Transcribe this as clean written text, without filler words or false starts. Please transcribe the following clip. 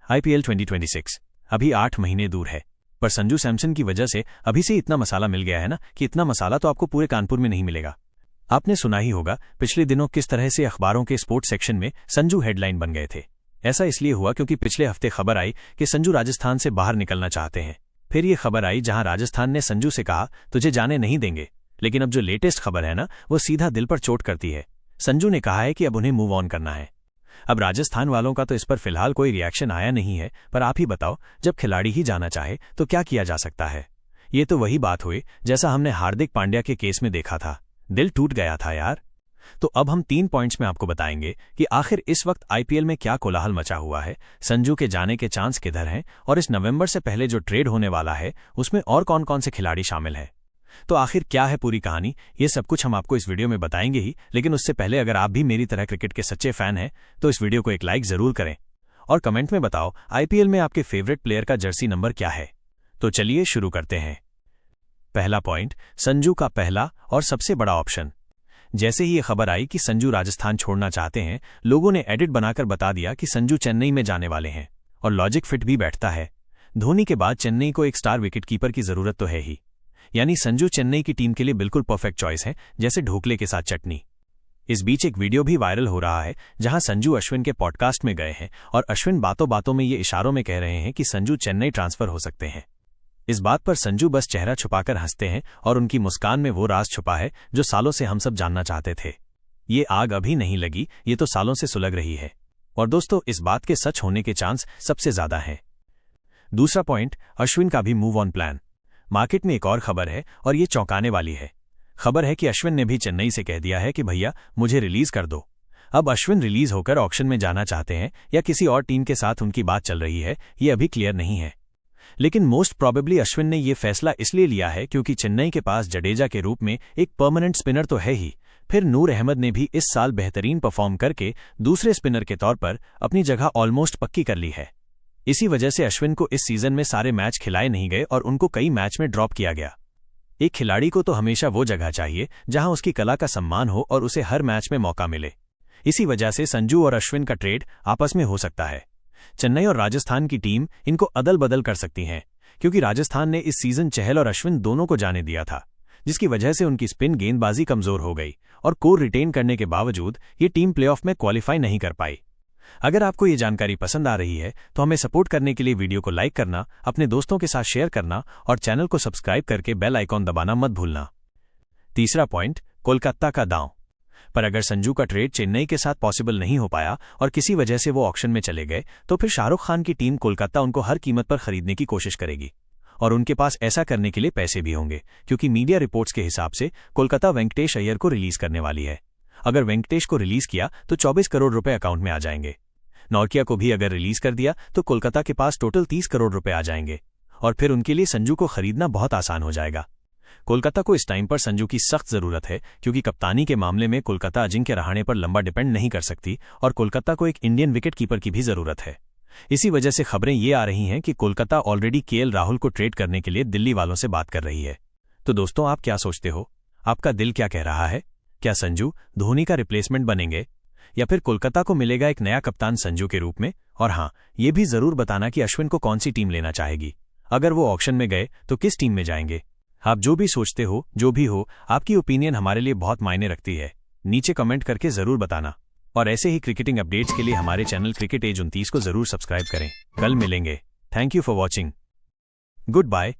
IPL 2026 अभी 8 महीने दूर है, पर संजू सैमसन की वजह से अभी से इतना मसाला मिल गया है ना कि इतना मसाला तो आपको पूरे कानपुर में नहीं मिलेगा। आपने सुना ही होगा पिछले दिनों किस तरह से अखबारों के स्पोर्ट्स सेक्शन में संजू हेडलाइन बन गए थे। ऐसा इसलिए हुआ क्योंकि पिछले हफ्ते खबर आई कि संजू राजस्थान से बाहर निकलना चाहते हैं। फिर ये खबर आई जहां राजस्थान ने संजू से कहा तुझे जाने नहीं देंगे। लेकिन अब जो लेटेस्ट खबर है ना, वो सीधा दिल पर चोट करती है। संजू ने कहा है कि अब उन्हें मूव ऑन करना है। अब राजस्थान वालों का तो इस पर फिलहाल कोई रिएक्शन आया नहीं है, पर आप ही बताओ, जब खिलाड़ी ही जाना चाहे तो क्या किया जा सकता है। ये तो वही बात हुई जैसा हमने हार्दिक पांड्या के केस में देखा था, दिल टूट गया था यार। तो अब हम 3 पॉइंट्स में आपको बताएंगे कि आखिर इस वक्त IPL में क्या कोलाहल मचा हुआ है, संजू के जाने के चांस किधर हैं, और इस नवंबर से पहले जो ट्रेड होने वाला है उसमें और कौन कौन से खिलाड़ी शामिल हैं। तो आखिर क्या है पूरी कहानी, ये सब कुछ हम आपको इस वीडियो में बताएंगे ही। लेकिन उससे पहले अगर आप भी मेरी तरह क्रिकेट के सच्चे फैन हैं तो इस वीडियो को एक लाइक जरूर करें और कमेंट में बताओ IPL में आपके फेवरेट प्लेयर का जर्सी नंबर क्या है। तो चलिए शुरू करते हैं। पहला पॉइंट, संजू का पहला और सबसे बड़ा ऑप्शन। जैसे ही ये खबर आई कि संजू राजस्थान छोड़ना चाहते हैं, लोगों ने एडिट बनाकर बता दिया कि संजू चेन्नई में जाने वाले हैं। और लॉजिक फिट भी बैठता है। धोनी के बाद चेन्नई को एक स्टार विकेटकीपर की जरूरत तो है ही, यानी संजू चेन्नई की टीम के लिए बिल्कुल परफेक्ट चॉइस है, जैसे ढोकले के साथ चटनी। इस बीच एक वीडियो भी वायरल हो रहा है जहां संजू अश्विन के पॉडकास्ट में गए हैं और अश्विन बातों बातों में ये इशारों में कह रहे हैं कि संजू चेन्नई ट्रांसफर हो सकते हैं। इस बात पर संजू बस चेहरा छुपाकर हंसते हैं और उनकी मुस्कान में वो राज छुपा है जो सालों से हम सब जानना चाहते थे। ये आग अभी नहीं लगी, ये तो सालों से सुलग रही है। और दोस्तों, इस बात के सच होने के चांस सबसे ज्यादा हैं। दूसरा पॉइंट, अश्विन का भी मूव ऑन प्लान। मार्केट में एक और खबर है और ये चौंकाने वाली है। खबर है कि अश्विन ने भी चेन्नई से कह दिया है कि भैया मुझे रिलीज कर दो। अब अश्विन रिलीज होकर ऑक्शन में जाना चाहते हैं या किसी और टीम के साथ उनकी बात चल रही है, ये अभी क्लियर नहीं है। लेकिन मोस्ट प्रोबेबली अश्विन ने ये फैसला इसलिए लिया है क्योंकि चेन्नई के पास जडेजा के रूप में एक परमानेंट स्पिनर तो है ही, फिर नूर अहमद ने भी इस साल बेहतरीन परफॉर्म करके दूसरे स्पिनर के तौर पर अपनी जगह ऑलमोस्ट पक्की कर ली है। इसी वजह से अश्विन को इस सीजन में सारे मैच खिलाए नहीं गए और उनको कई मैच में ड्रॉप किया गया। एक खिलाड़ी को तो हमेशा वो जगह चाहिए जहां उसकी कला का सम्मान हो और उसे हर मैच में मौका मिले। इसी वजह से संजू और अश्विन का ट्रेड आपस में हो सकता है। चेन्नई और राजस्थान की टीम इनको अदल बदल कर सकती हैं, क्योंकि राजस्थान ने इस सीजन चहल और अश्विन दोनों को जाने दिया था, जिसकी वजह से उनकी स्पिन गेंदबाजी कमजोर हो गई और कोर रिटेन करने के बावजूद ये टीम प्लेऑफ में क्वालिफाई नहीं कर पाई। अगर आपको ये जानकारी पसंद आ रही है तो हमें सपोर्ट करने के लिए वीडियो को लाइक करना, अपने दोस्तों के साथ शेयर करना और चैनल को सब्सक्राइब करके बेल आइकॉन दबाना मत भूलना। तीसरा पॉइंट, कोलकाता का दांव। पर अगर संजू का ट्रेड चेन्नई के साथ पॉसिबल नहीं हो पाया और किसी वजह से वो ऑक्शन में चले गए, तो फिर शाहरुख खान की टीम कोलकाता उनको हर कीमत पर खरीदने की कोशिश करेगी और उनके पास ऐसा करने के लिए पैसे भी होंगे, क्योंकि मीडिया रिपोर्ट्स के हिसाब से कोलकाता वेंकटेश अय्यर को रिलीज करने वाली है। अगर वेंकटेश को रिलीज किया तो 24 करोड़ रुपए अकाउंट में आ जाएंगे। नॉर्किया को भी अगर रिलीज कर दिया तो कोलकाता के पास टोटल 30 करोड़ रुपए आ जाएंगे और फिर उनके लिए संजू को खरीदना बहुत आसान हो जाएगा। कोलकाता को इस टाइम पर संजू की सख्त जरूरत है, क्योंकि कप्तानी के मामले में कोलकाता अजिंक्य रहाणे पर लंबा डिपेंड नहीं कर सकती और कोलकाता को एक इंडियन विकेट कीपर की भी जरूरत है। इसी वजह से खबरें ये आ रही हैं कि कोलकाता ऑलरेडी KL राहुल को ट्रेड करने के लिए दिल्ली वालों से बात कर रही है। तो दोस्तों, आप क्या सोचते हो? आपका दिल क्या कह रहा है? क्या संजू धोनी का रिप्लेसमेंट बनेंगे या फिर कोलकाता को मिलेगा एक नया कप्तान संजू के रूप में? और हाँ, ये भी जरूर बताना कि अश्विन को कौन सी टीम लेना चाहेगी। अगर वो ऑक्शन में गए तो किस टीम में जाएंगे? आप जो भी सोचते हो, जो भी हो, आपकी ओपिनियन हमारे लिए बहुत मायने रखती है। नीचे कमेंट करके जरूर बताना और ऐसे ही क्रिकेटिंग अपडेट्स के लिए हमारे चैनल क्रिकेट एज 29 को जरूर सब्सक्राइब करें। कल मिलेंगे। Thank you for watching. Good bye.